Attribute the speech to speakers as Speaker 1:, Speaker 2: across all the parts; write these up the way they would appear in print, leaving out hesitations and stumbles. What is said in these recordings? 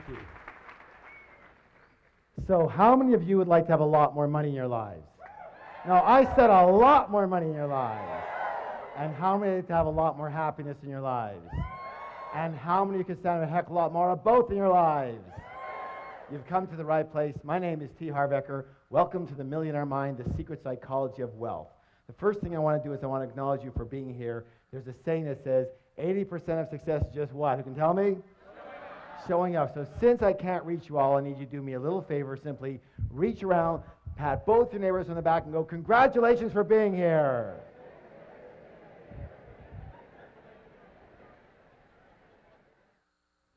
Speaker 1: you. So how many of you would like to have a lot more money in your lives? No, I said a lot more money in your lives. And how many would like to have a lot more happiness in your lives? And how many could stand a heck of a lot more of both in your lives? You've come to the right place. My name is t.hart. Welcome to the Millionaire Mind, the secret psychology of wealth. The first thing I want to do is I want to acknowledge you for being here. There's a saying that says 80% of success is just what? Who can tell me? Showing up. So since I can't reach you all, I need you to do me a little favor. Simply reach around, pat both your neighbors on the back and go, congratulations for being here.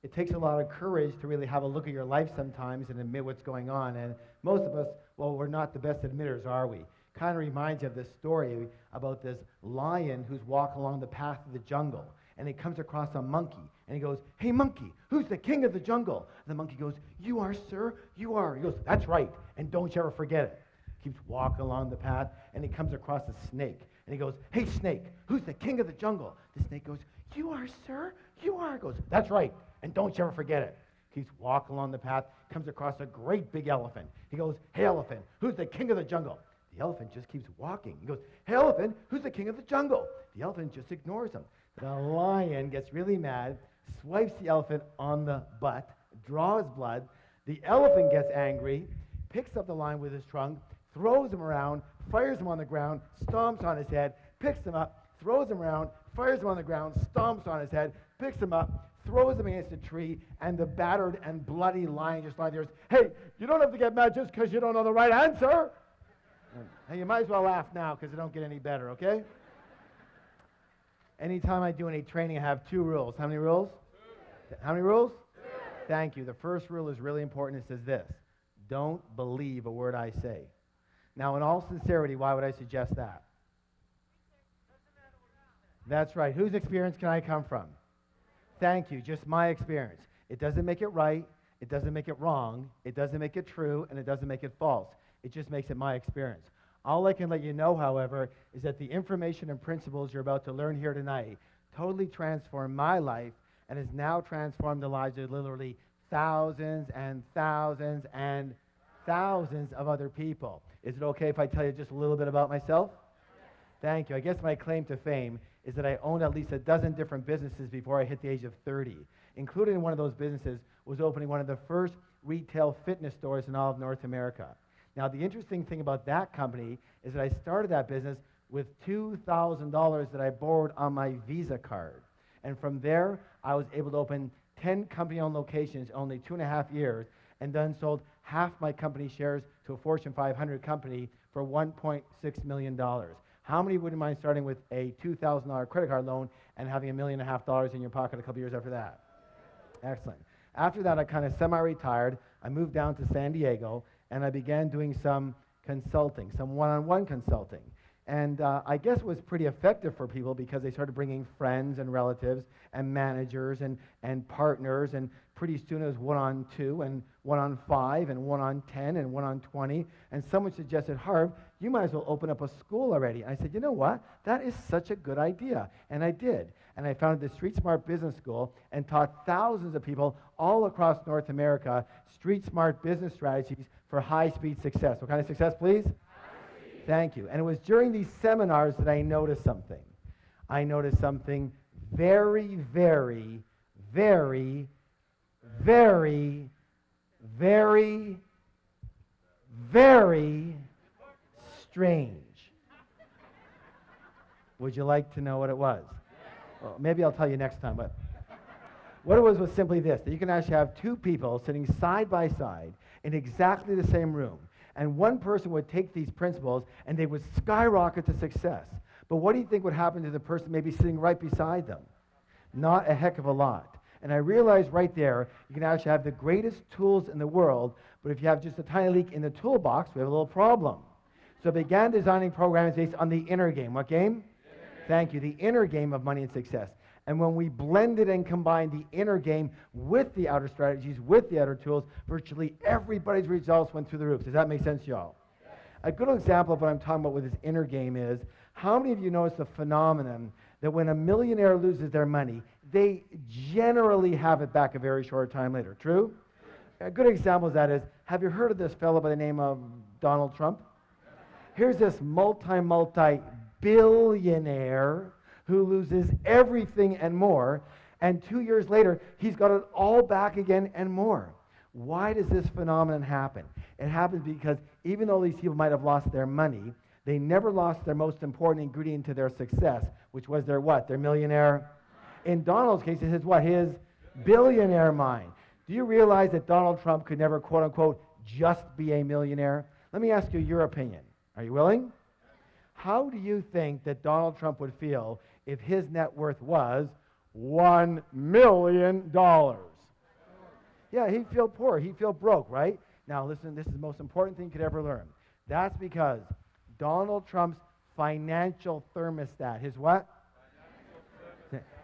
Speaker 1: It takes a lot of courage to really have a look at your life sometimes and admit what's going on. And most of us, well, we're not the best admitters, are we? Kind of reminds you of this story about this lion who's walking along the path of the jungle. And he comes across a monkey. And he goes, hey, monkey, who's the king of the jungle? And the monkey goes, you are, sir, you are. He goes, that's right, and don't you ever forget it. Keeps walking along the path, and he comes across a snake. And he goes, hey, snake, who's the king of the jungle? The snake goes, you are, sir, you are. He goes, that's right, and don't you ever forget it. Keeps walking along the path, comes across a great big elephant. He goes, hey, elephant, who's the king of the jungle? The elephant just keeps walking. He goes, hey, elephant, who's the king of the jungle? The elephant just ignores him. The lion gets really mad, swipes the elephant on the butt, draws blood. The elephant gets angry, picks up the lion with his trunk, throws him around, fires him on the ground, stomps on his head, picks him up, throws him around, fires him on the ground, stomps on his head, picks him up, throws him against a tree, and the battered and bloody lion just lies there and says, hey, you don't have to get mad just because you don't know the right answer. And you might as well laugh now because it don't get any better, okay? Anytime I do any training, I have 2 rules. How many rules? 2. How many rules? 2. Thank you. The first rule is really important. It says this: don't believe a word I say. Now, in all sincerity, why would I suggest that? That's right. Whose experience can I come from? Thank you. Just my experience. It doesn't make it right. It doesn't make it wrong. It doesn't make it true. And it doesn't make it false. It just makes it my experience. All I can let you know, however, is that the information and principles you're about to learn here tonight totally transformed my life and has now transformed the lives of literally thousands and thousands and thousands of other people. Is it okay if I tell you just a little bit about myself? Thank you. I guess my claim to fame is that I owned at least a dozen different businesses before I hit the age of 30. Included in one of those businesses was opening one of the first retail fitness stores in all of North America. Now, the interesting thing about that company is that I started that business with $2,000 that I borrowed on my Visa card. And from there, I was able to open 10 company-owned locations in only 2.5 years, and then sold half my company shares to a Fortune 500 company for $1.6 million. How many wouldn't mind starting with a $2,000 credit card loan and having $1.5 million in your pocket a couple years after that? Excellent. After that, I kind of semi-retired. I moved down to San Diego, and I began doing some consulting, some one-on-one consulting. And I guess it was pretty effective for people because they started bringing friends and relatives and managers and partners, and pretty soon it was 1-on-2 and 1-on-5 and 1-on-10 and 1-on-20. And someone suggested, Harv, you might as well open up a school already. And I said, you know what? That is such a good idea. And I did. And I founded the Street Smart Business School and taught thousands of people all across North America street smart business strategies for high-speed success. What kind of success, please? Thank you. And it was during these seminars that I noticed something. I noticed something very, very, very, very, very, very strange. Would you like to know what it was? Well, maybe I'll tell you next time, but what it was simply this, that you can actually have 2 people sitting side by side in exactly the same room. And one person would take these principles and they would skyrocket to success. But what do you think would happen to the person maybe sitting right beside them? Not a heck of a lot. And I realized right there, you can actually have the greatest tools in the world, but if you have just a tiny leak in the toolbox, we have a little problem. So I began designing programs based on the inner game. What game? Thank you. The inner game of money and success. And when we blended and combined the inner game with the outer strategies, with the outer tools, virtually everybody's results went through the roof. Does that make sense, y'all? A good example of what I'm talking about with this inner game is, how many of you notice the phenomenon that when a millionaire loses their money, they generally have it back a very short time later? True? A good example of that is, have you heard of this fellow by the name of Donald Trump? Here's this multi-billionaire who loses everything and more, and 2 years later, he's got it all back again and more. Why does this phenomenon happen? It happens because even though these people might have lost their money, they never lost their most important ingredient to their success, which was their what? Their millionaire. In Donald's case, it's his what? His billionaire mind. Do you realize that Donald Trump could never, quote unquote, just be a millionaire? Let me ask you your opinion. Are you willing? How do you think that Donald Trump would feel if his net worth was $1 million? Yeah, he'd feel poor. He'd feel broke, right? Now, listen, this is the most important thing you could ever learn. That's because Donald Trump's financial thermostat, his what?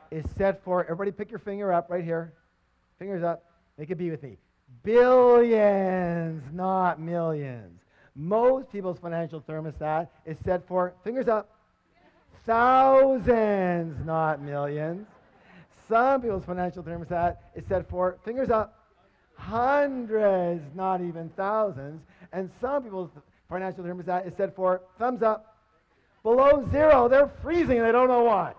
Speaker 1: Is set for, everybody pick your finger up right here. Fingers up. Make it be with me. Billions, not millions. Most people's financial thermostat is set for, fingers up, thousands, not millions. Some people's financial thermostat is set for, fingers up, hundreds, not even thousands. And some people's financial thermostat is set for, thumbs up, below zero. They're freezing and they don't know why.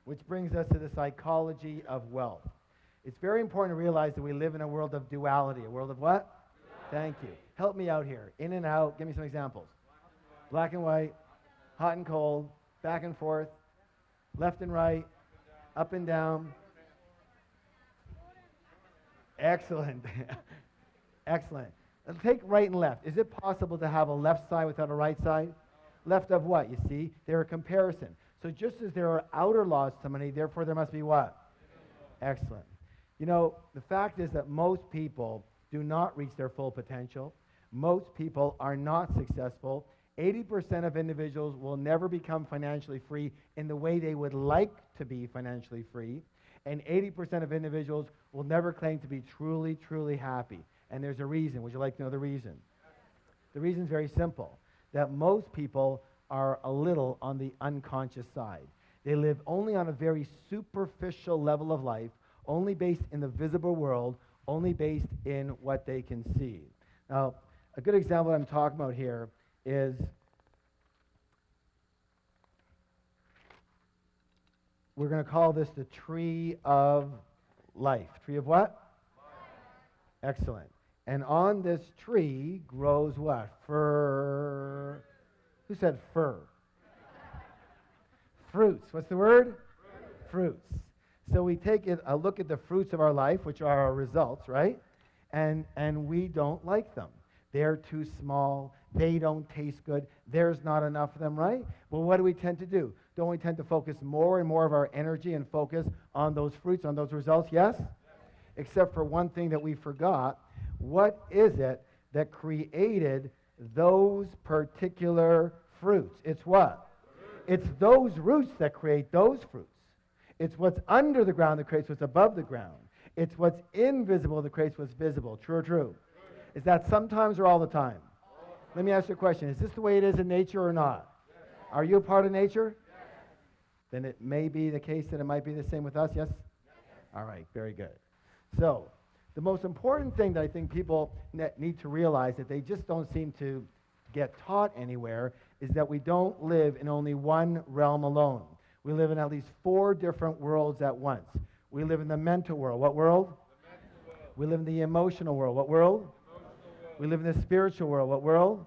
Speaker 1: Which brings us to the psychology of wealth. It's very important to realize that we live in a world of duality. A world of what? Thank you. Help me out here. In and out. Give me some examples. Black and white, hot and cold, back and forth, left and right, up and down. Excellent. Excellent. Let's take right and left. Is it possible to have a left side without a right side? Left of what? You see, they're a comparison. So just as there are outer laws to money, therefore there must be what? Excellent. You know, the fact is that most people do not reach their full potential. Most people are not successful. 80% of individuals will never become financially free in the way they would like to be financially free. And 80% of individuals will never claim to be truly, truly happy. And there's a reason. Would you like to know the reason? The reason is very simple, that most people are a little on the unconscious side. They live only on a very superficial level of life, only based in the visible world, only based in what they can see. Now, a good example I'm talking about here is we're going to call this the tree of life. Tree of what? Life. Excellent. And on this tree grows what? Fir. Who said fir? Fruits. What's the word? Fruits. So we take a look at the fruits of our life, which are our results, right? And we don't like them. They're too small. They don't taste good. There's not enough of them, right? Well, what do we tend to do? Don't we tend to focus more and more of our energy and focus on those fruits, on those results? Yes? Except for one thing that we forgot. What is it that created those particular fruits? It's what? It's those roots that create those fruits. It's what's under the ground that creates what's above the ground. It's what's invisible that creates what's visible. True or true? Is that sometimes or all the time? Let me ask you a question. Is this the way it is in nature or not? Yes. Are you a part of nature? Yes. Then it may be the case that it might be the same with us, yes? All right, very good. So, the most important thing that I think people need to realize that they just don't seem to get taught anywhere is that we don't live in only one realm alone. We live in at least 4 different worlds at once. We live in the mental world. What world? The mental world. We live in the emotional world. What world? We live in the spiritual world. What world?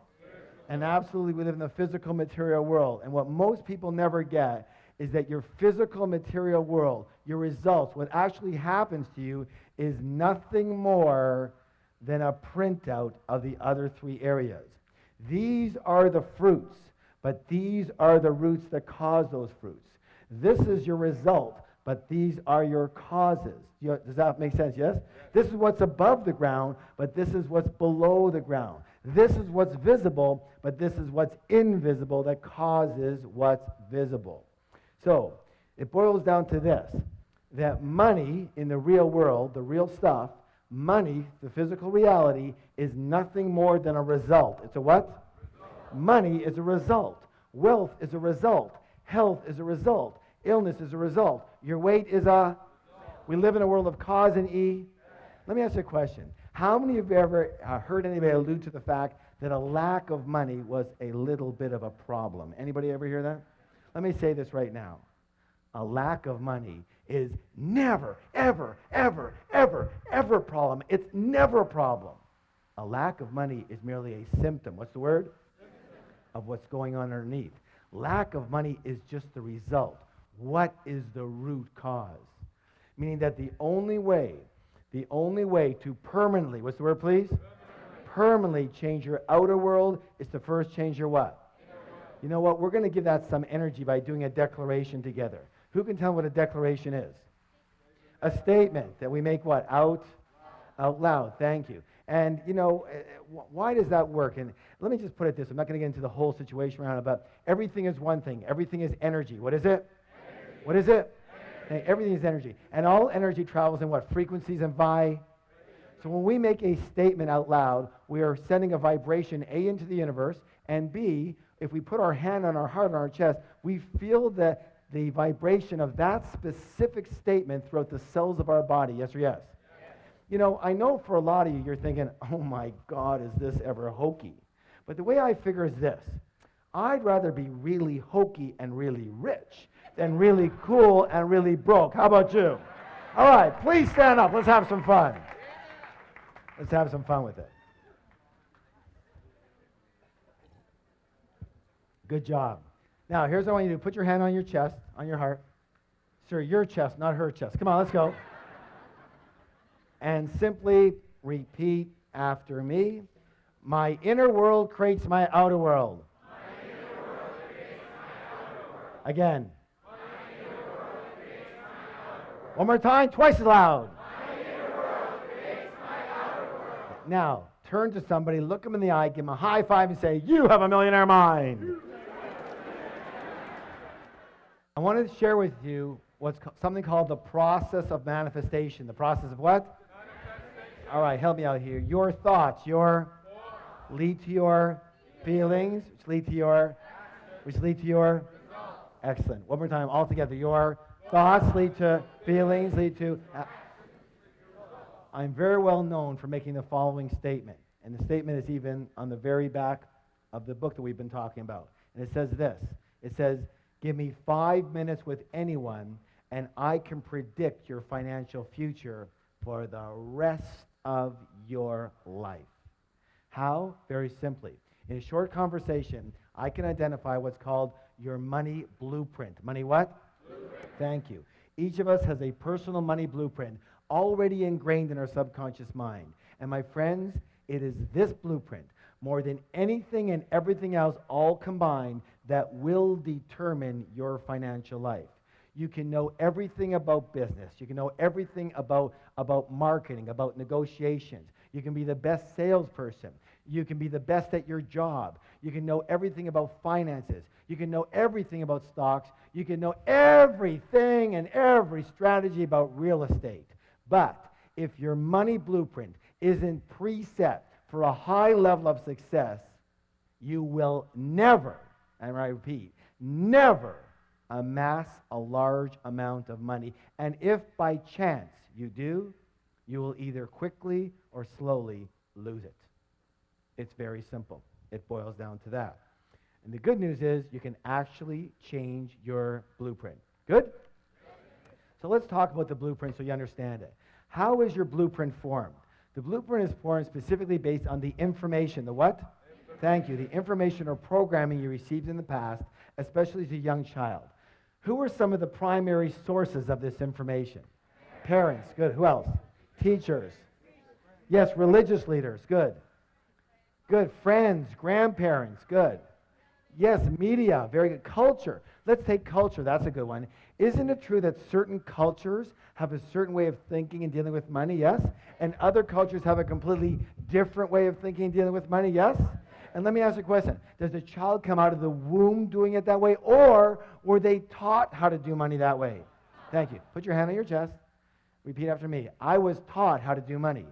Speaker 1: And absolutely, we live in the physical material world. And what most people never get is that your physical material world, your results, what actually happens to you is nothing more than a printout of the other 3 areas. These are the fruits, but these are the roots that cause those fruits. This is your result, but these are your causes. Does that make sense? Yes? This is what's above the ground, but this is what's below the ground. This is what's visible, but this is what's invisible that causes what's visible. So, it boils down to this, that money in the real world, the real stuff, money, the physical reality, is nothing more than a result. It's a what? Result. Money is a result. Wealth is a result. Health is a result. Illness is a result. Your weight is a... We live in a world of cause and E. Let me ask you a question. How many of you ever heard anybody allude to the fact that a lack of money was a little bit of a problem? Anybody ever hear that? Let me say this right now. A lack of money is never, ever, ever, ever, ever a problem. It's never a problem. A lack of money is merely a symptom. What's the word? Of what's going on underneath. Lack of money is just the result. What is the root cause? Meaning that the only way to permanently, what's the word, please? Permanently change your outer world is to first change your what? You know what? We're going to give that some energy by doing a declaration together. Who can tell what a declaration is? A statement that we make what? Out loud. Thank you. And, you know, why does that work? And let me just put it this. I'm not going to get into the whole situation around it, but everything is one thing. Everything is energy. What is it? Energy. What is it? Energy. Everything is energy. And all energy travels in what? Frequencies and So when we make a statement out loud, we are sending a vibration, A, into the universe, and B, if we put our hand on our heart, on our chest, we feel the vibration of that specific statement throughout the cells of our body. Yes or yes? You know, I know for a lot of you, you're thinking, oh my God, is this ever hokey? But the way I figure is this. I'd rather be really hokey and really rich than really cool and really broke. How about you? All right, please stand up. Let's have some fun. Let's have some fun with it. Good job. Now, here's what I want you to do. Put your hand on your chest, on your heart. Sir, your chest, not her chest. Come on, let's go. And simply repeat after me. My inner world creates my outer world. My inner world creates my outer world. Again. My inner world creates my outer world. One more time, twice as loud. My inner world creates my outer world. Now, turn to somebody, look them in the eye, give them a high five, and say, you have a millionaire mind. I wanted to share with you something called the process of manifestation. The process of what? All right, help me out here. Your thoughts, lead to your feelings, which lead to your excellent. One more time, all together. Your thoughts lead to feelings, lead to. I'm very well known for making the following statement, and the statement is even on the very back of the book that we've been talking about. And it says this. It says, give me 5 minutes with anyone, and I can predict your financial future for the rest of your life. How? Very simply. In a short conversation, I can identify what's called your money blueprint. Money what? Blueprint. Thank you. Each of us has a personal money blueprint already ingrained in our subconscious mind. And my friends, it is this blueprint, more than anything and everything else all combined, that will determine your financial life. You can know everything about business. You can know everything about marketing, about negotiations. You can be the best salesperson. You can be the best at your job. You can know everything about finances. You can know everything about stocks. You can know everything and every strategy about real estate. But if your money blueprint isn't preset for a high level of success, you will never, and I repeat, never amass a large amount of money. And if by chance you do, you will either quickly or slowly lose it. It's very simple. It boils down to that. And the good news is you can actually change your blueprint. Good? So let's talk about the blueprint so you understand it. How is your blueprint formed? The blueprint is formed specifically based on the information. The what? Thank you. The information or programming you received in the past, especially as a young child. Who are some of the primary sources of this information? Parents. Good. Who else? Teachers. Yes, religious leaders. Good. Good. Friends, grandparents. Good. Yes, media. Very good. Culture. Let's take culture. That's a good one. Isn't it true that certain cultures have a certain way of thinking and dealing with money? Yes. And other cultures have a completely different way of thinking and dealing with money? Yes. And let me ask you a question. Does the child come out of the womb doing it that way, or were they taught how to do money that way? Thank you. Put your hand on your chest. Repeat after me. I was taught how to do money.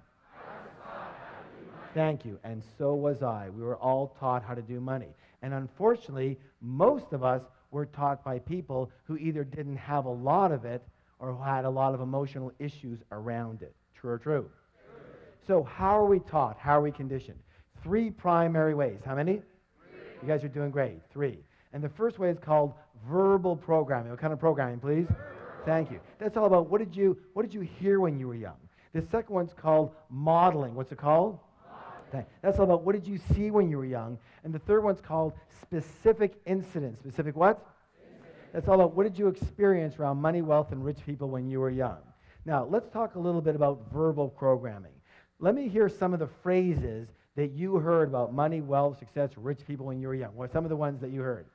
Speaker 1: Thank you. And so was I. We were all taught how to do money. And unfortunately, most of us were taught by people who either didn't have a lot of it or who had a lot of emotional issues around it. True or true? So how are we taught? How are we conditioned? 3 primary ways. How many? 3. You guys are doing great. 3. And the first way is called verbal programming. What kind of programming, please? Verbal. Thank you. That's all about what did you hear when you were young? The second one's called modeling. What's it called? Modeling. That's all about what did you see when you were young? And the third one's called specific incidents. Specific what? That's all about what did you experience around money, wealth, and rich people when you were young. Now, let's talk a little bit about verbal programming. Let me hear some of the phrases that you heard about money, wealth, success, rich people when you were young. What are some of the ones that you heard?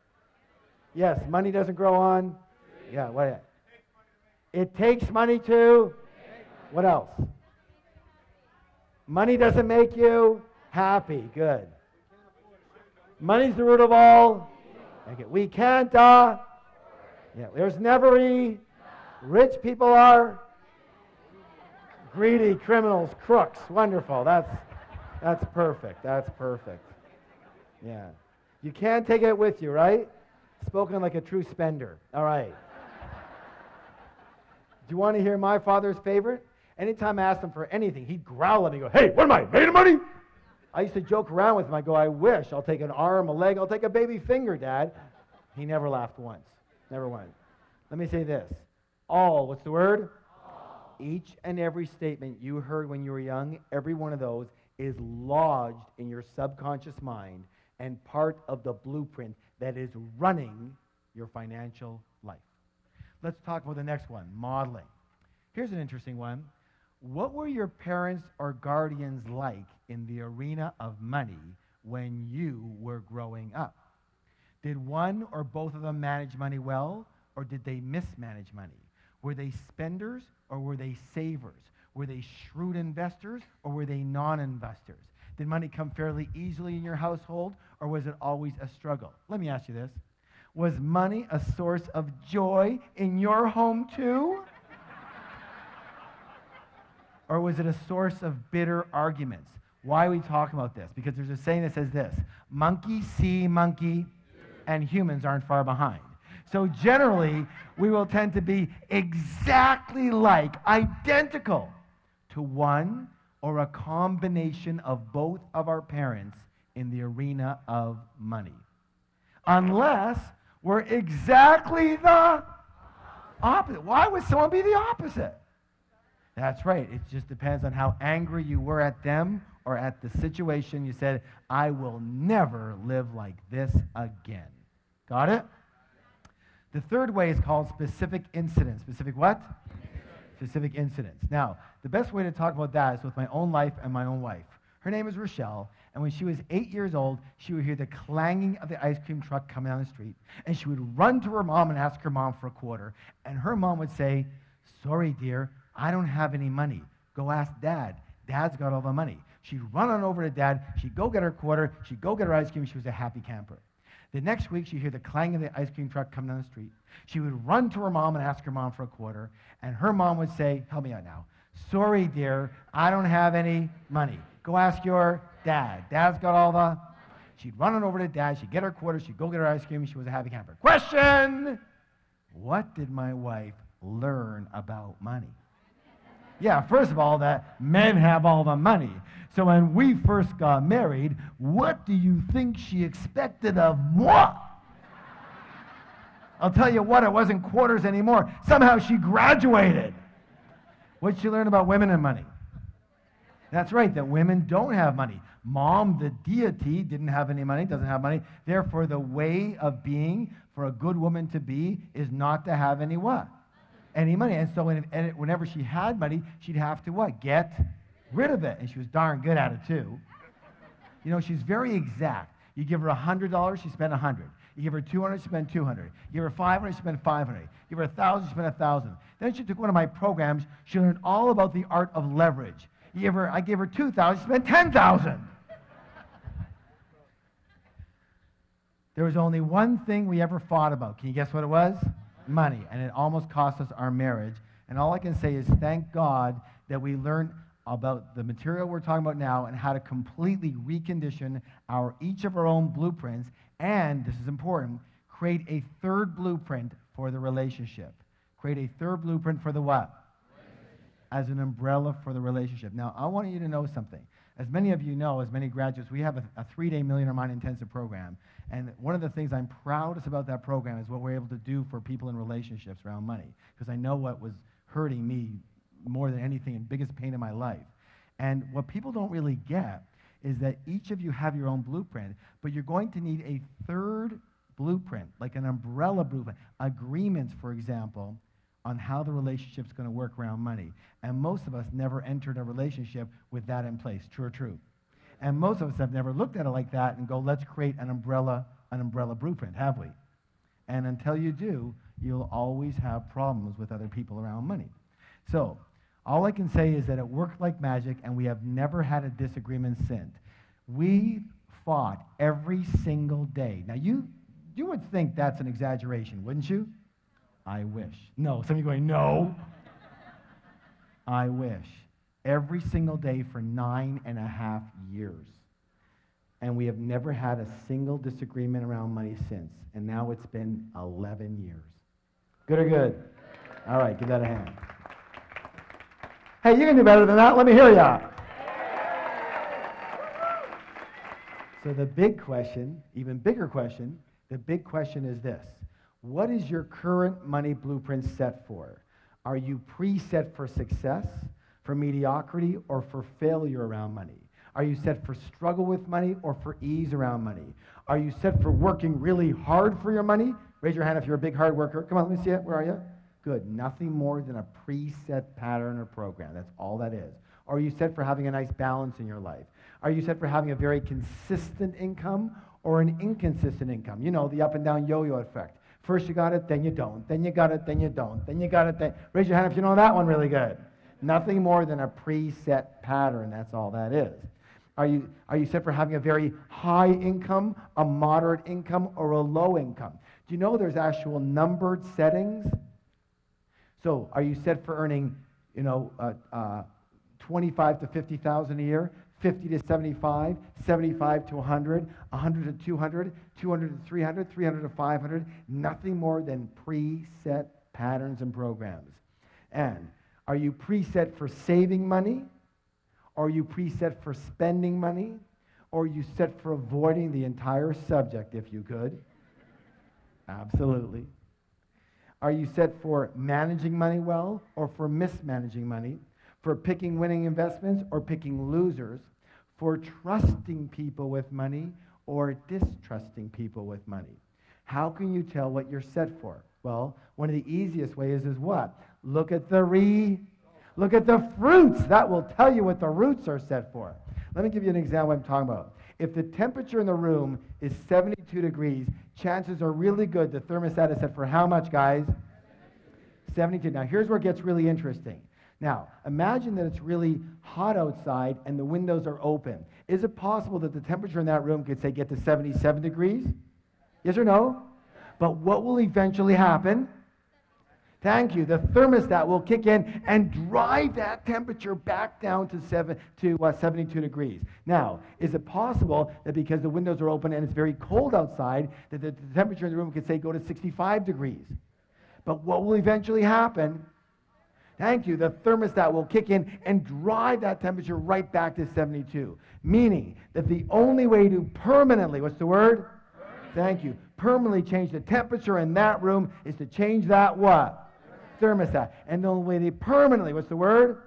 Speaker 1: Yes, money doesn't grow on. Yeah, what? It takes money to. What else? Money doesn't make you happy. Good. Money's the root of all. Okay. We can't. Yeah. There's never a. Rich people are greedy, criminals, crooks. Wonderful. That's perfect. That's perfect. Yeah. You can't take it with you, right? Spoken like a true spender. All right. Do you want to hear my father's favorite? Anytime I asked him for anything, he'd growl at me and go, "Hey, what am I, made of money?" I used to joke around with him. I go, "I wish. I'll take an arm, a leg. I'll take a baby finger, Dad." He never laughed once. Never once. Let me say this. All, what's the word? All. Each and every statement you heard when you were young, every one of those is lodged in your subconscious mind and part of the blueprint that is running your financial life. Let's talk about the next one, modeling. Here's an interesting one. What were your parents or guardians like in the arena of money when you were growing up? Did one or both of them manage money well, or did they mismanage money? Were they spenders or were they savers? Were they shrewd investors or were they non-investors? Did money come fairly easily in your household, or was it always a struggle? Let me ask you this. Was money a source of joy in your home too? Or was it a source of bitter arguments? Why are we talking about this? Because there's a saying that says this: monkey see monkey, and humans aren't far behind. So generally, we will tend to be exactly like, identical to one or a combination of both of our parents in the arena of money. Unless we're exactly the opposite. Why would someone be the opposite? That's right. It just depends on how angry you were at them or at the situation. You said, "I will never live like this again." Got it? The third way is called specific incidents. Specific what? Specific incidents. Now, the best way to talk about that is with my own life and my own wife. Her name is Rochelle, and when she was 8 years old, she would hear the clanging of the ice cream truck coming down the street, and she would run to her mom and ask her mom for a quarter, and her mom would say, "Sorry, dear, I don't have any money. Go ask Dad. Dad's got all the money." She'd run on over to Dad. She'd go get her quarter. She'd go get her ice cream. She was a happy camper. The next week, she'd hear the clang of the ice cream truck coming down the street. She would run to her mom and ask her mom for a quarter, and her mom would say, "Help me out now. Sorry, dear, I don't have any money. Go ask your dad. Dad's got all the..." She'd run on over to Dad. She'd get her quarter. She'd go get her ice cream. She was a happy camper. Question! What did my wife learn about money? Yeah, first of all, that men have all the money. So when we first got married, what do you think she expected of moi? I'll tell you what, it wasn't quarters anymore. Somehow she graduated. What did she learn about women and money? That's right, that women don't have money. Mom, the deity, didn't have any money, doesn't have money. Therefore, the way of being for a good woman to be is not to have any what? Any money. And so whenever she had money, she'd have to what? Get rid of it. And she was darn good at it too. You know, she's very exact. You give her $100, she spent $100. You give her $200, she spent $200. You give her $500, she spent $500. You give her $1,000, she spent $1,000. Then she took one of my programs. She learned all about the art of leverage. I gave her $2,000, she spent $10,000. There was only one thing we ever fought about. Can you guess what it was? Money. And it almost cost us our marriage. And all I can say is thank God that we learned about the material we're talking about now and how to completely recondition each of our own blueprints, and, this is important, create a third blueprint for the relationship. Create a third blueprint for the what? as an umbrella for the relationship. Now, I want you to know something. As many of you know, as many graduates, we have a 3-day Millionaire Mind Intensive program. And one of the things I'm proudest about that program is what we're able to do for people in relationships around money. Because I know what was hurting me more than anything and biggest pain in my life. And what people don't really get is that each of you have your own blueprint, but you're going to need a third blueprint, like an umbrella blueprint, agreements, for example, on how the relationship's going to work around money. And most of us never entered a relationship with that in place, true or true? And most of us have never looked at it like that and go, let's create an umbrella blueprint, have we? And until you do, you'll always have problems with other people around money. So, all I can say is that it worked like magic, and we have never had a disagreement since. We fought every single day. Now, you would think that's an exaggeration, wouldn't you? I wish. No, some of you going, no. I wish. Every single day for 9.5 years. And we have never had a single disagreement around money since. And now it's been 11 years. Good or good? All right, give that a hand. Hey, you can do better than that. Let me hear ya. So the big question, even bigger question, the big question is this. What is your current money blueprint set for? Are you preset for success, for mediocrity, or for failure around money? Are you set for struggle with money or for ease around money? Are you set for working really hard for your money? Raise your hand if you're a big hard worker. Come on, let me see it. Where are you? Good. Nothing more than a preset pattern or program. That's all that is. Are you set for having a nice balance in your life? Are you set for having a very consistent income or an inconsistent income? You know, the up and down yo-yo effect. First you got it, then you don't. Then you got it, then you don't. Then you got it, then... Raise your hand if you know that one really good. Nothing more than a preset pattern. That's all that is. Are you set for having a very high income, a moderate income, or a low income? Do you know there's actual numbered settings? So, are you set for earning, 25 to 50,000 a year, 50 to 75, 75 to 100, 100 to 200, 200 to 300, 300 to 500? Nothing more than preset patterns and programs. And are you preset for saving money? Are you preset for spending money? Or are you set for avoiding the entire subject, if you could? Absolutely. Are you set for managing money well or for mismanaging money? For picking winning investments or picking losers? For trusting people with money or distrusting people with money? How can you tell what you're set for? Well, one of the easiest ways is what? Look at the fruits. That will tell you what the roots are set for. Let me give you an example of what I'm talking about. If the temperature in the room is 72 degrees, chances are really good the thermostat is set for how much, guys? 72. Now, here's where it gets really interesting. Now, imagine that it's really hot outside and the windows are open. Is it possible that the temperature in that room could, say, get to 77 degrees? Yes or no? But what will eventually happen? Thank you. The thermostat will kick in and drive that temperature back down to 72 degrees. Now, is it possible that because the windows are open and it's very cold outside, that the temperature in the room could, say, go to 65 degrees? But what will eventually happen? Thank you. The thermostat will kick in and drive that temperature right back to 72. Meaning that the only way to permanently, what's the word? Thank you. Permanently change the temperature in that room is to change that what? Thermostat. And the only way to permanently, what's the word?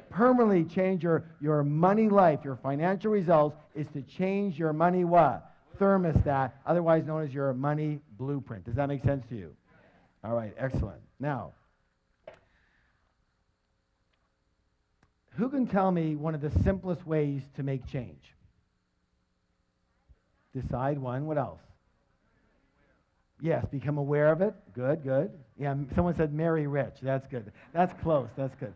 Speaker 1: Permanently change your money life, your financial results, is to change your money what? Thermostat, otherwise known as your money blueprint. Does that make sense to you? All right, excellent. Now, who can tell me one of the simplest ways to make change? Decide one. What else? Yes, become aware of it. Good, good. Yeah, someone said marry rich. That's good. That's close. That's good.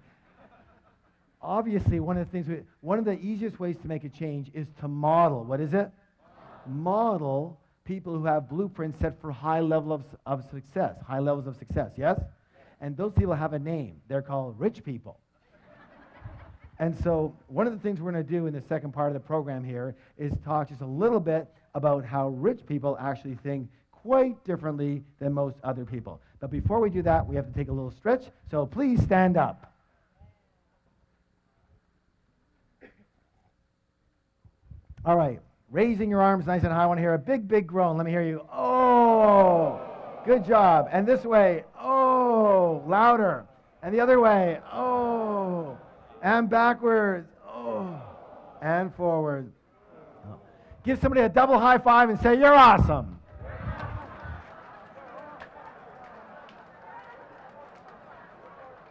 Speaker 1: Obviously, one of the easiest ways to make a change is to model. What is it? Model people who have blueprints set for high levels of success. High levels of success, yes? And those people have a name. They're called rich people. And so one of the things we're going to do in the second part of the program here is talk just a little bit about how rich people actually think quite differently than most other people. But before we do that, we have to take a little stretch. So please stand up. All right. Raising your arms nice and high. I want to hear a big, big groan. Let me hear you. Oh, good job. And this way. Oh, louder. And the other way. Oh, and backwards. Oh, and forward. Oh. Give somebody a double high five and say, you're awesome.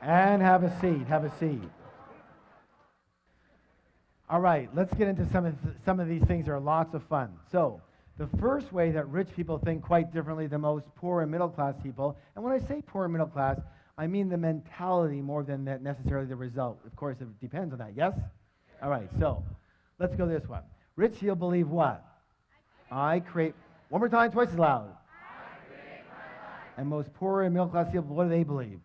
Speaker 1: And have a seat. Have a seat. All right, let's get into some of these things that are lots of fun. So, the first way that rich people think quite differently than most poor and middle class people, and when I say poor and middle class, I mean the mentality more than necessarily the result. Of course, it depends on that, yes? All right, so let's go this one. Rich people believe what? I create, one more time, twice as loud. I create my life. And most poor and middle class people, what do they believe?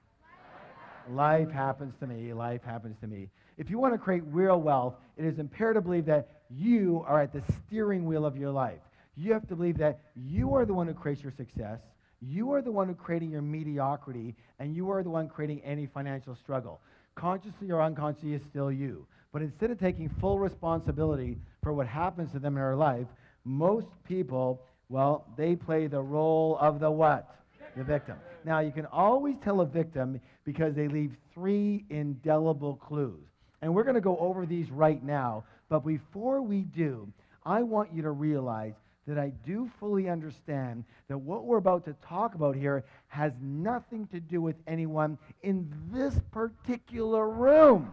Speaker 1: Life happens to me, life happens to me. If you want to create real wealth, it is imperative to believe that you are at the steering wheel of your life. You have to believe that you are the one who creates your success, you are the one who creating your mediocrity, and you are the one creating any financial struggle. Consciously or unconsciously is still you. But instead of taking full responsibility for what happens to them in their life, most people, well, they play the role of the what? The victim. Now, you can always tell a victim because they leave 3 indelible clues. And we're going to go over these right now. But before we do, I want you to realize that I do fully understand that what we're about to talk about here has nothing to do with anyone in this particular room.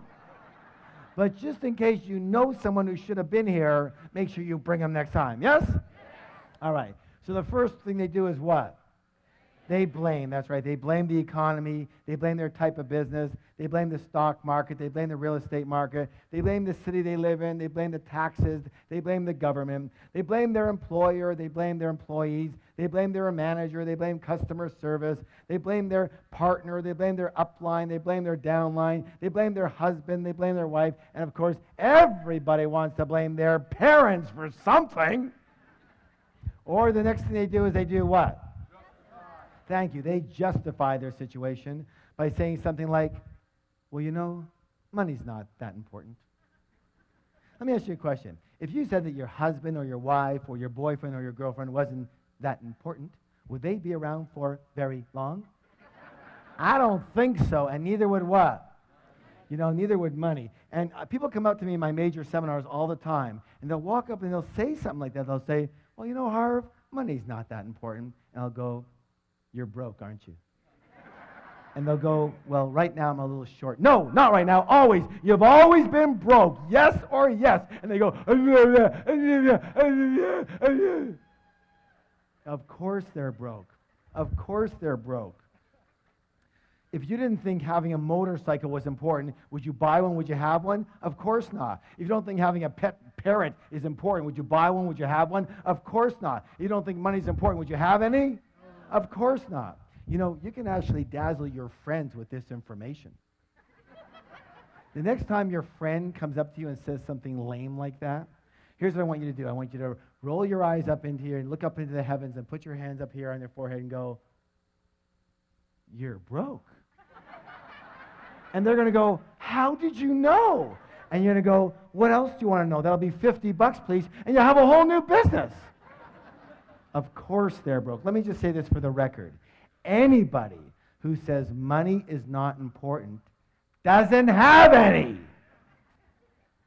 Speaker 1: But just in case you know someone who should have been here, make sure you bring them next time. Yes? All right. So the first thing they do is what? They blame, that's right. They blame the economy. They blame their type of business. They blame the stock market. They blame the real estate market. They blame the city they live in. They blame the taxes. They blame the government. They blame their employer. They blame their employees. They blame their manager. They blame customer service. They blame their partner. They blame their upline. They blame their downline. They blame their husband. They blame their wife. And of course, everybody wants to blame their parents for something. Or the next thing they do is they do what? Thank you. They justify their situation by saying something like, well, you know, money's not that important. Let me ask you a question. If you said that your husband or your wife or your boyfriend or your girlfriend wasn't that important, would they be around for very long? I don't think so, and neither would what? You know, neither would money. And people come up to me in my major seminars all the time, and they'll walk up and they'll say something like that. They'll say, well, you know, Harv, money's not that important. And I'll go, you're broke, aren't you? And they'll go, well, right now I'm a little short. No, not right now, always. You've always been broke, yes or yes. And they go, of course they're broke. Of course they're broke. If you didn't think having a motorcycle was important, would you buy one? Would you have one? Of course not. If you don't think having a pet parrot is important, would you buy one? Would you have one? Of course not. If you don't think money's important, would you have any? Of course not. You know, you can actually dazzle your friends with this information. The next time your friend comes up to you and says something lame like that, here's what I want you to do. I want you to roll your eyes up into here and look up into the heavens and put your hands up here on your forehead and go, you're broke. And they're going to go, how did you know? And you're going to go, what else do you want to know? That'll be $50, please, and you'll have a whole new business. Of course they're broke. Let me just say this for the record. Anybody who says money is not important doesn't have any.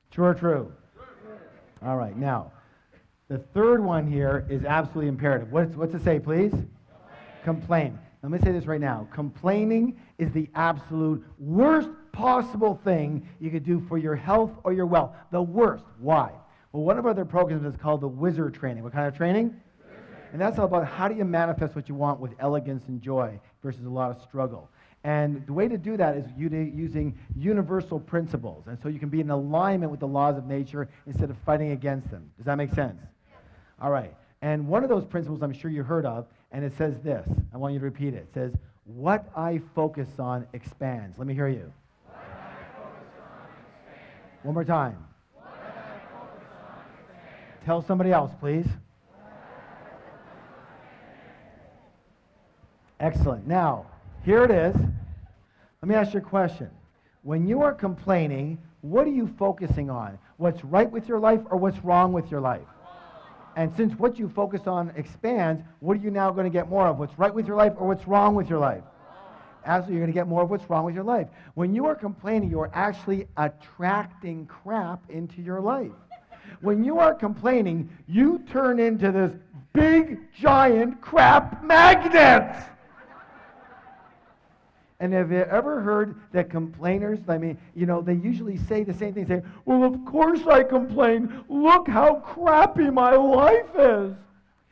Speaker 1: True or true? All right, now, the third one here is absolutely imperative. What's it say, please? Complain. Let me say this right now. Complaining is the absolute worst possible thing you could do for your health or your wealth. The worst. Why? Well, one of our other programs is called the Wizard Training. What kind of training? And that's all about how do you manifest what you want with elegance and joy versus a lot of struggle. And the way to do that is using universal principles. And so you can be in alignment with the laws of nature instead of fighting against them. Does that make sense? All right. And one of those principles I'm sure you heard of, and it says this. I want you to repeat it. It says, what I focus on expands. Let me hear you. What I focus on expands. One more time. What I focus on expands. Tell somebody else, please. Excellent. Now, here it is. Let me ask you a question. When you are complaining, what are you focusing on? What's right with your life or what's wrong with your life? And since what you focus on expands, what are you now going to get more of? What's right with your life or what's wrong with your life? Absolutely, you're going to get more of what's wrong with your life. When you are complaining, you are actually attracting crap into your life. When you are complaining, you turn into this big, giant crap magnet. And have you ever heard that complainers, they usually say the same thing, say, well, of course I complain. Look how crappy my life is.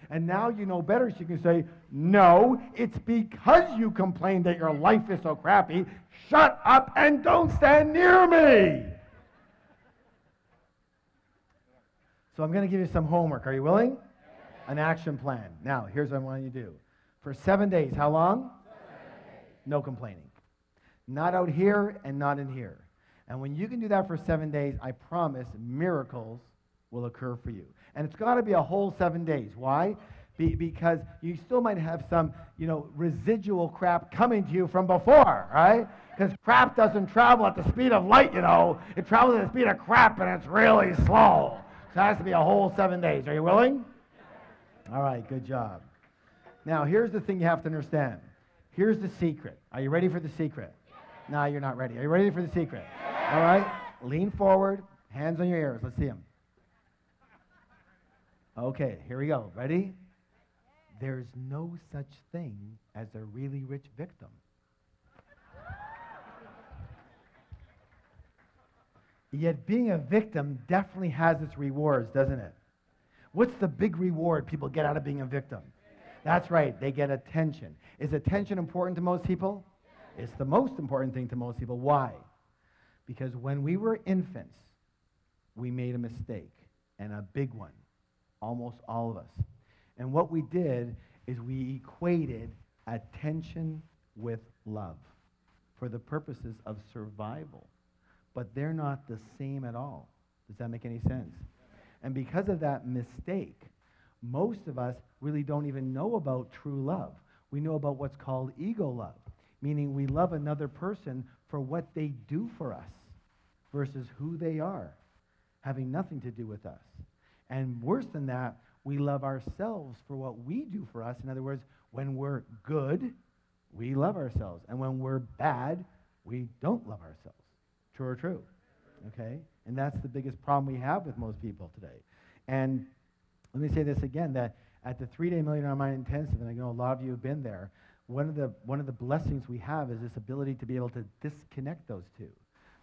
Speaker 1: And now you know better, so you can say, no, it's because you complain that your life is so crappy. Shut up and don't stand near me. So I'm going to give you some homework. Are you willing? An action plan. Now, here's what I want you to do. For 7 days, how long? 7 days. No complaining. Not out here and not in here. And when you can do that for 7 days, I promise miracles will occur for you. And it's got to be a whole 7 days. Why? Because you still might have some, residual crap coming to you from before, right? Because crap doesn't travel at the speed of light, It travels at the speed of crap, and it's really slow. So it has to be a whole 7 days. Are you willing? All right, good job. Now, here's the thing you have to understand. Here's the secret. Are you ready for the secret? No, you're not ready. Are you ready for the secret? All right, lean forward, hands on your ears. Let's see them. Okay, here we go. Ready? There's no such thing as a really rich victim. Yet being a victim definitely has its rewards, doesn't it? What's the big reward people get out of being a victim? That's right, they get attention. Is attention important to most people? It's the most important thing to most people. Why? Because when we were infants, we made a mistake, and a big one. Almost all of us. And what we did is we equated attention with love for the purposes of survival. But they're not the same at all. Does that make any sense? And because of that mistake, most of us really don't even know about true love. We know about what's called ego love, meaning we love another person for what they do for us versus who they are, having nothing to do with us. And worse than that, we love ourselves for what we do for us. In other words, when we're good, we love ourselves. And when we're bad, we don't love ourselves. True or true? Okay? And that's the biggest problem we have with most people today. And let me say this again, that at the 3-day Million Dollar Mind Intensive, and I know a lot of you have been there, one of the blessings we have is this ability to be able to disconnect those two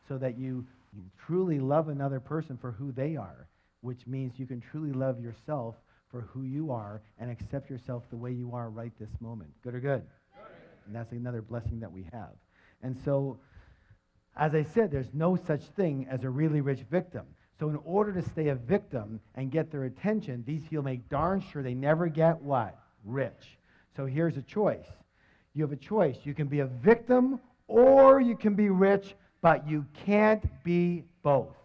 Speaker 1: so that you truly love another person for who they are, which means you can truly love yourself for who you are and accept yourself the way you are right this moment. Good or good? Good. And that's another blessing that we have. And so, as I said, there's no such thing as a really rich victim. So in order to stay a victim and get their attention, these people make darn sure they never get what? Rich. So here's a choice. You have a choice. You can be a victim or you can be rich, but you can't be both.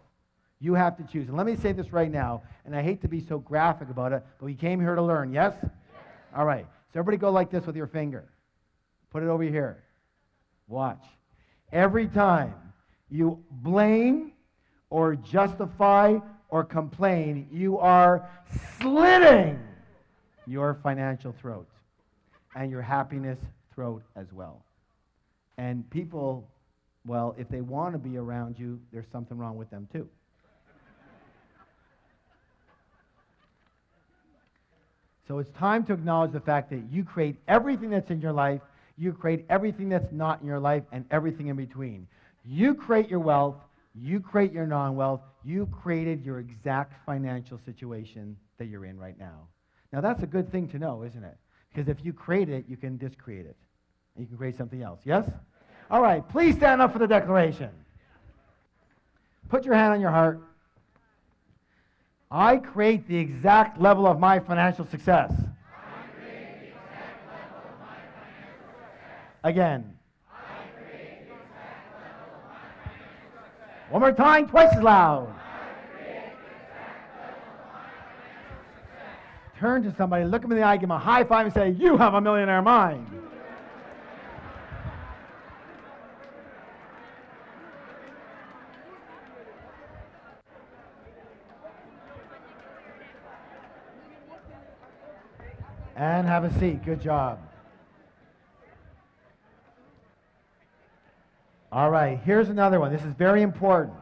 Speaker 1: You have to choose. And let me say this right now, and I hate to be so graphic about it, but we came here to learn, yes? Yes. All right. So everybody go like this with your finger. Put it over here. Watch. Every time you blame or justify or complain, you are slitting your financial throat and your happiness throat as well. And people, well, if they want to be around you, there's something wrong with them too. So it's time to acknowledge the fact that you create everything that's in your life, you create everything that's not in your life, and everything in between. You create your wealth, you create your non-wealth, you created your exact financial situation that you're in right now. Now that's a good thing to know, isn't it? Because if you create it, you can discreate it. And you can create something else, yes? All right, please stand up for the declaration. Put your hand on your heart. I create the exact level of my financial success.
Speaker 2: I create the exact level of my financial success.
Speaker 1: Again.
Speaker 2: I create the exact level of my financial success.
Speaker 1: One more time, twice as loud.
Speaker 2: I create the exact level of my financial success.
Speaker 1: Turn to somebody, look them in the eye, give them a high five, and say, you have a millionaire mind. And have a seat. Good job. All right, here's another one. This is very important.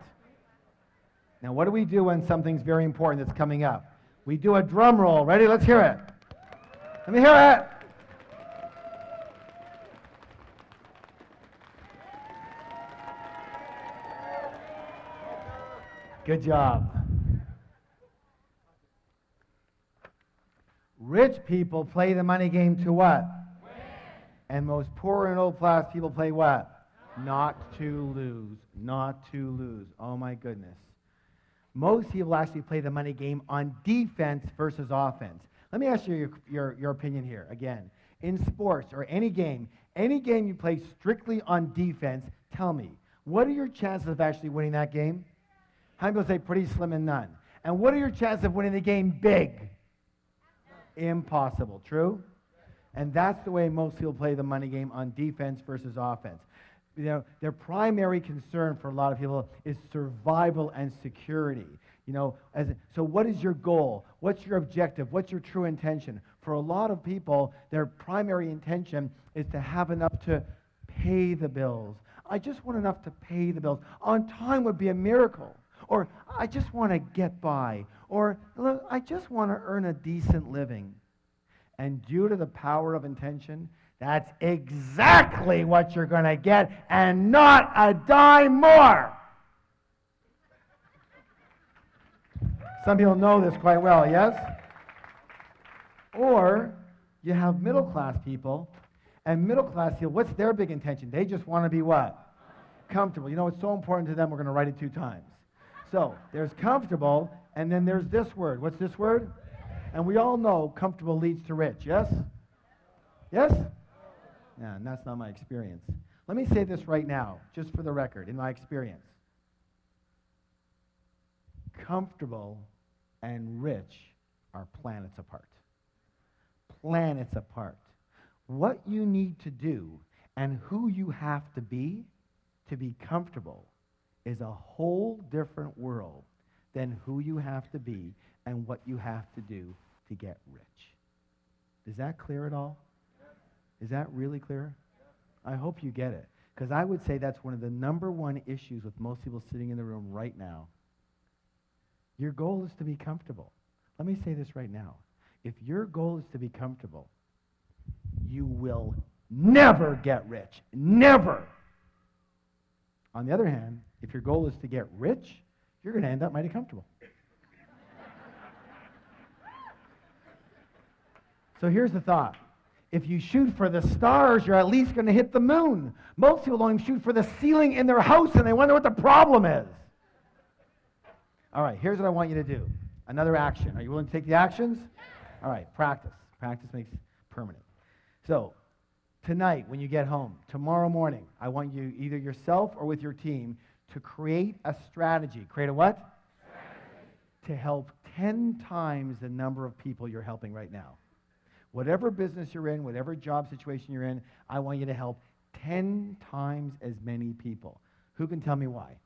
Speaker 1: Now, what do we do when something's very important that's coming up? We do a drum roll. Ready? Let's hear it. Let me hear it. Good job. Rich people play the money game to what? Win. And most poor and old class people play what? Not to lose. Not to lose. Oh my goodness. Most people actually play the money game on defense versus offense. Let me ask you your opinion here. Again, in sports or any game you play strictly on defense, tell me, what are your chances of actually winning that game? How many people say pretty slim and none? And what are your chances of winning the game big? Impossible. True? And that's the way most people play the money game on defense versus offense. You know, their primary concern for a lot of people is survival and security. You know, so what is your goal? What's your objective? What's your true intention? For a lot of people, their primary intention is to have enough to pay the bills. I just want enough to pay the bills. On time would be a miracle. Or I just want to get by. Or I just want to earn a decent living. And due to the power of intention, that's exactly what you're going to get, and not a dime more. Some people know this quite well, yes? Or you have middle class people, and middle class people, what's their big intention? They just want to be what? Comfortable. You know, it's so important to them, we're going to write it 2 times. So there's comfortable, and then there's this word. What's this word? And we all know comfortable leads to rich, yes? Yes? Yeah, and that's not my experience. Let me say this right now, just for the record, in my experience. Comfortable and rich are planets apart. Planets apart. What you need to do and who you have to be comfortable is a whole different world than who you have to be and what you have to do to get rich. Is that clear at all? Is that really clear? I hope you get it. Because I would say that's one of the number one issues with most people sitting in the room right now. Your goal is to be comfortable. Let me say this right now. If your goal is to be comfortable, you will never get rich. Never. On the other hand, if your goal is to get rich, you're going to end up mighty comfortable. So here's the thought. If you shoot for the stars, you're at least going to hit the moon. Most people don't even shoot for the ceiling in their house, and they wonder what the problem is. All right, here's what I want you to do. Another action. Are you willing to take the actions? All right, practice. Practice makes permanent. So tonight, when you get home, tomorrow morning, I want you, either yourself or with your team, to create a strategy. Create a what? Strategy. To help 10 times the number of people you're helping right now. Whatever business you're in, whatever job situation you're in, I want you to help 10 times as many people. Who can tell me why?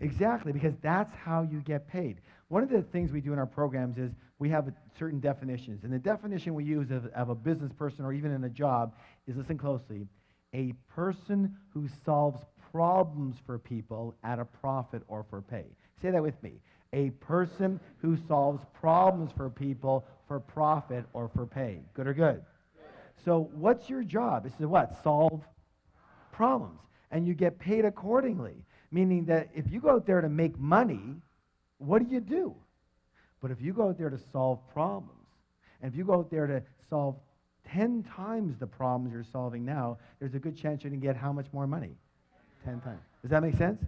Speaker 1: Exactly, because that's how you get paid. One of the things we do in our programs is we have certain definitions. And the definition we use of a business person or even in a job is, listen closely, a person who solves problems for people at a profit or for pay. Say that with me. A person who solves problems for people for profit or for pay. Good or good? Good. So what's your job? This is what? Solve problems. And you get paid accordingly. Meaning that if you go out there to make money, what do? But if you go out there to solve problems, and if you go out there to solve 10 times the problems you're solving now, there's a good chance you're going to get how much more money? 10 times. Does that make sense?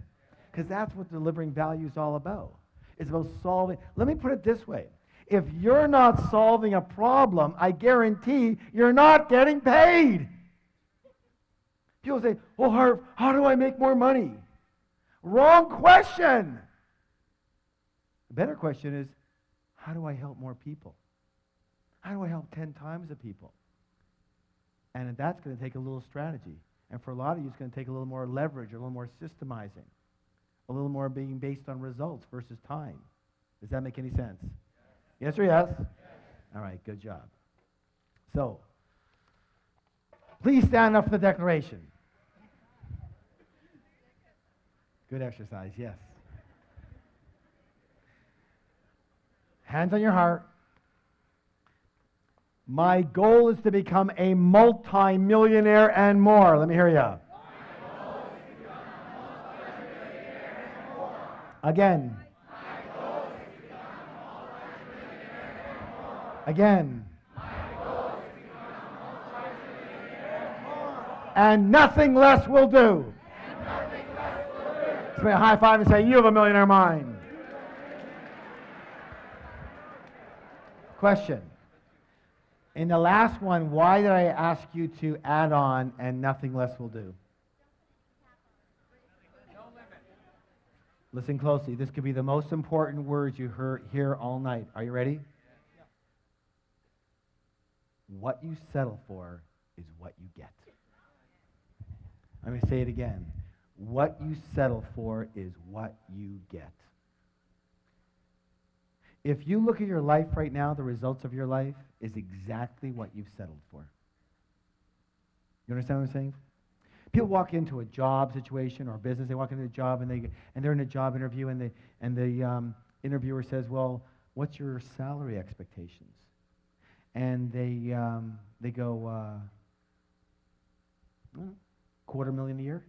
Speaker 1: Because that's what delivering value is all about. It's about solving. Let me put it this way. If you're not solving a problem, I guarantee you're not getting paid. People say, well, Harv, how do I make more money? Wrong question. The better question is, how do I help more people? How do I help 10 times the people? And that's going to take a little strategy. And for a lot of you, it's going to take a little more leverage, a little more systemizing, a little more being based on results versus time. Does that make any sense? Yes or yes? All right, good job. So, please stand up for the declaration. Good exercise, yes. Hands on your heart. My goal is to become a multi-millionaire and more. Let me hear you. Again. Again. And nothing less will do. Let's make a high five and say, you have a millionaire mind. Question. In the last one, why did I ask you to add on and nothing less will do? Listen closely. This could be the most important words you hear all night. Are you ready? What you settle for is what you get. Let me say it again. What you settle for is what you get. If you look at your life right now, the results of your life is exactly what you've settled for. You understand what I'm saying? People walk into a job situation or a business. They walk into a job and they're in a job interview and the interviewer says, "Well, what's your salary expectations?" And they go, $250,000 a year.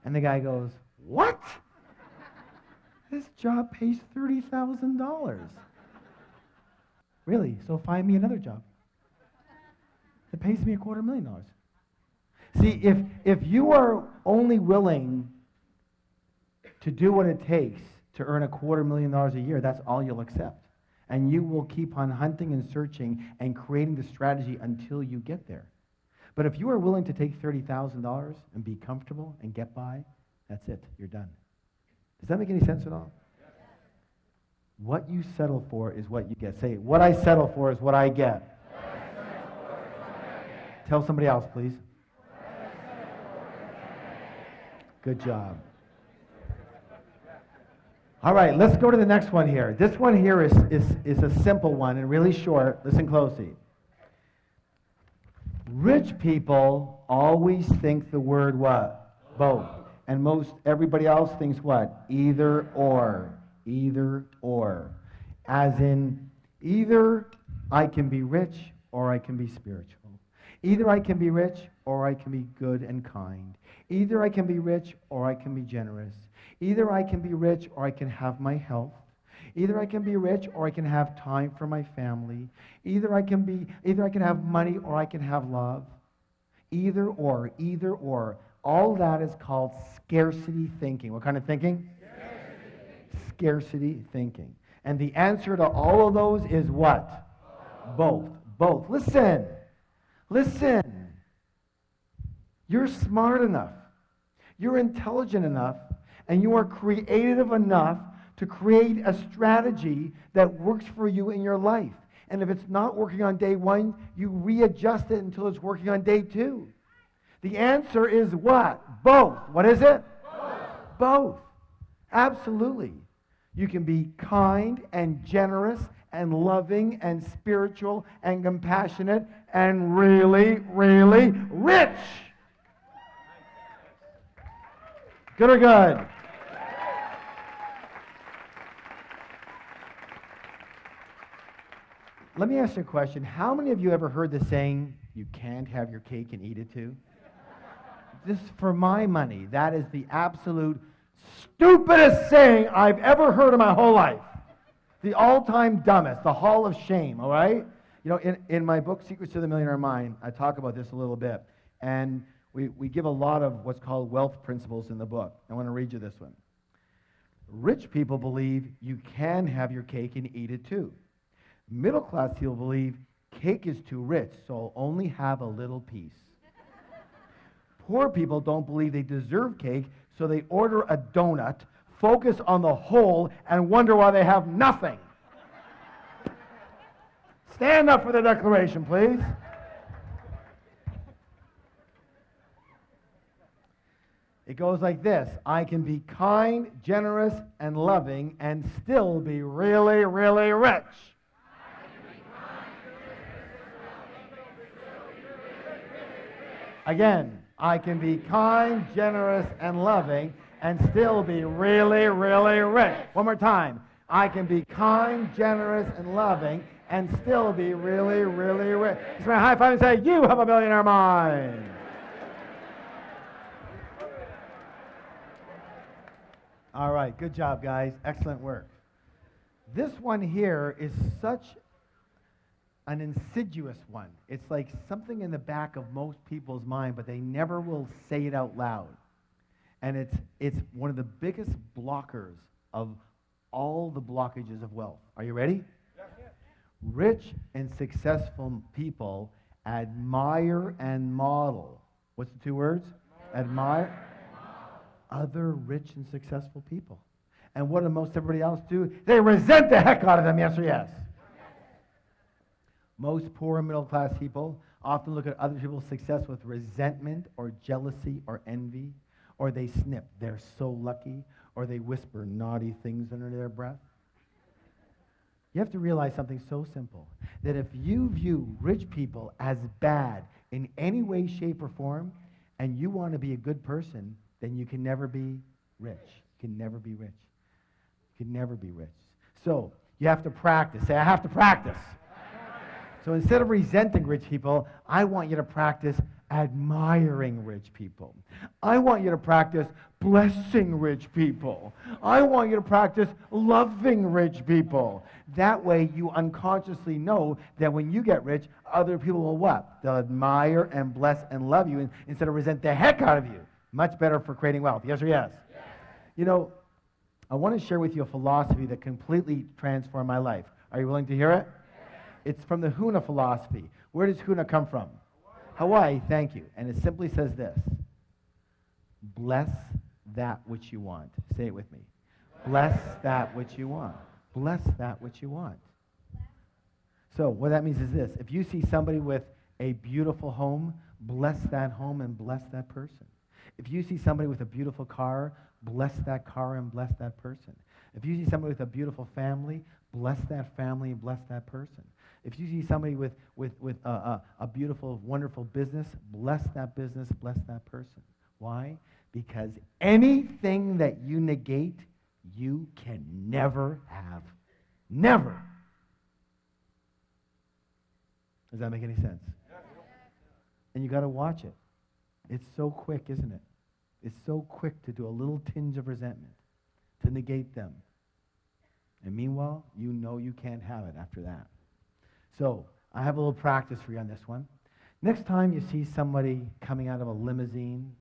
Speaker 1: And the guy goes, "What? This job pays $30,000. Really? So find me another job that pays me $250,000. See, if you are only willing to do what it takes to earn $250,000 a year, that's all you'll accept. And you will keep on hunting and searching and creating the strategy until you get there. But if you are willing to take $30,000 and be comfortable and get by, that's it. You're done. Does that make any sense at all? What you settle for is what you get. Say, what I settle for is what I get. Tell somebody else, please. Good job. All right, let's go to the next one here. This one here is a simple one and really short. Listen closely. Rich people always think the word what? Both. And most everybody else thinks what? Either or. Either or. As in, either I can be rich or I can be spiritual. Either I can be rich or I can be good and kind. Either I can be rich or I can be generous. Either I can be rich or I can have my health. Either I can be rich or I can have time for my family. Either I can have money or I can have love. Either or, either or. All that is called scarcity thinking. What kind of thinking? Scarcity thinking. And the answer to all of those is what? Both. Both. Listen. Listen. You're smart enough. You're intelligent enough. And you are creative enough to create a strategy that works for you in your life. And if it's not working on day one, you readjust it until it's working on day two. The answer is what? Both. What is it? Both. Both. Absolutely. You can be kind and generous and loving and spiritual and compassionate and really, really rich. Good or good? Let me ask you a question. How many of you ever heard the saying, you can't have your cake and eat it too? This, for my money, that is the absolute stupidest saying I've ever heard in my whole life. The all-time dumbest, the hall of shame, all right? You know, in my book, Secrets to the Millionaire Mind, I talk about this a little bit. And we give a lot of what's called wealth principles in the book. I want to read you this one. Rich people believe you can have your cake and eat it too. Middle-class people believe cake is too rich, so only have a little piece. Poor people don't believe they deserve cake, so they order a donut, focus on the whole, and wonder why they have nothing. Stand up for the declaration, please. It goes like this. I can be kind, generous, and loving and still be really, really rich. Again, I can be kind, generous, and loving and still be really, really rich. One more time. I can be kind, generous, and loving and still be really, really rich. Just my high five and say, you have a millionaire mind. All right, good job, guys. Excellent work. This one here is such an insidious one. It's like something in the back of most people's mind, but they never will say it out loud. And it's one of the biggest blockers of all the blockages of wealth. Are you ready? Yes. Rich and successful people admire and model. What's the two words? Admire other rich and successful people. And what do most everybody else do? They resent the heck out of them, yes or yes? Most poor and middle class people often look at other people's success with resentment or jealousy or envy, or they snip, they're so lucky, or they whisper naughty things under their breath. You have to realize something so simple, that if you view rich people as bad in any way, shape, or form, and you want to be a good person, then you can never be rich. You can never be rich. You can never be rich. So you have to practice. Say, I have to practice. So instead of resenting rich people, I want you to practice admiring rich people. I want you to practice blessing rich people. I want you to practice loving rich people. That way you unconsciously know that when you get rich, other people will what? They'll admire and bless and love you instead of resent the heck out of you. Much better for creating wealth. Yes or yes? Yes. You know, I want to share with you a philosophy that completely transformed my life. Are you willing to hear it? It's from the Huna philosophy. Where does Huna come from? Hawaii, thank you. And it simply says this. Bless that which you want. Say it with me. Bless that which you want. Bless that which you want. So what that means is this. If you see somebody with a beautiful home, bless that home and bless that person. If you see somebody with a beautiful car, bless that car and bless that person. If you see somebody with a beautiful family, bless that family and bless that person. If you see somebody with a beautiful, wonderful business, bless that business, bless that person. Why? Because anything that you negate, you can never have. Never. Does that make any sense? And you got to watch it. It's so quick, isn't it? It's so quick to do a little tinge of resentment, to negate them. And meanwhile, you know you can't have it after that. So I have a little practice for you on this one. Next time you see somebody coming out of a limousine